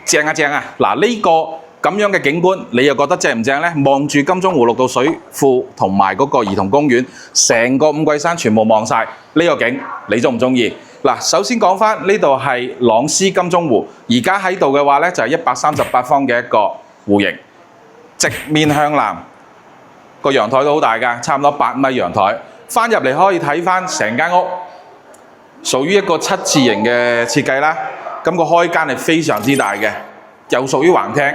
正啊正啊！嗱，呢個咁樣嘅景觀，你又覺得正唔正呢？望住金鐘湖綠道水庫同埋嗰個兒童公園，成個五桂山全部望晒呢個景，你中唔中意？嗱，首先講翻呢度係朗詩金鐘湖，而家喺度嘅話呢，就係138方嘅一個戶型，直面向南，個陽台都好大㗎，差唔多8米陽台。翻入嚟可以睇翻成間屋，屬於一個7字形嘅設計啦。咁個開間係非常之大嘅，又屬於橫廳，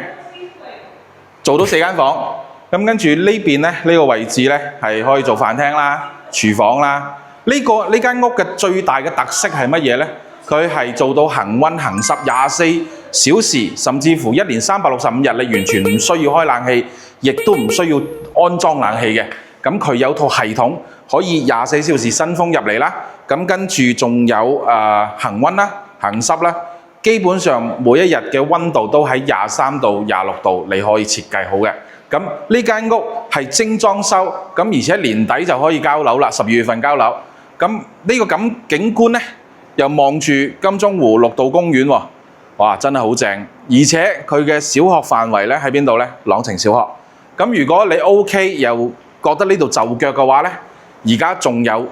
做到4間房。咁跟住呢邊咧，呢個位置咧係可以做飯廳啦、廚房啦。呢間屋嘅最大嘅特色係乜嘢咧？佢係做到恒溫恒濕24小時，甚至乎1年365日，你完全唔需要開冷氣，亦都唔需要安裝冷氣嘅。咁佢有套系統可以24小時新風入嚟啦。咁跟住仲有恒溫啦、恒濕啦。基本上每一日嘅溫度都喺23到26度，你可以設計好嘅。咁呢間屋係精裝修，咁而且年底就可以交樓啦，12月份交樓。咁呢個咁景觀呢，又望住金鐘湖綠道公園喎，哇！真係好正。而且佢嘅小學範圍呢喺邊度呢？朗晴小學。咁如果你 OK 又覺得呢度就腳嘅話呢，而家仲有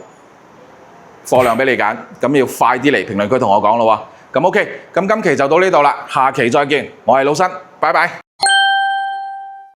貨量俾你揀，咁要快啲嚟評論區同我講咯喎。咁 OK，咁今期就到呢度啦，下期再見，我係老新，拜拜。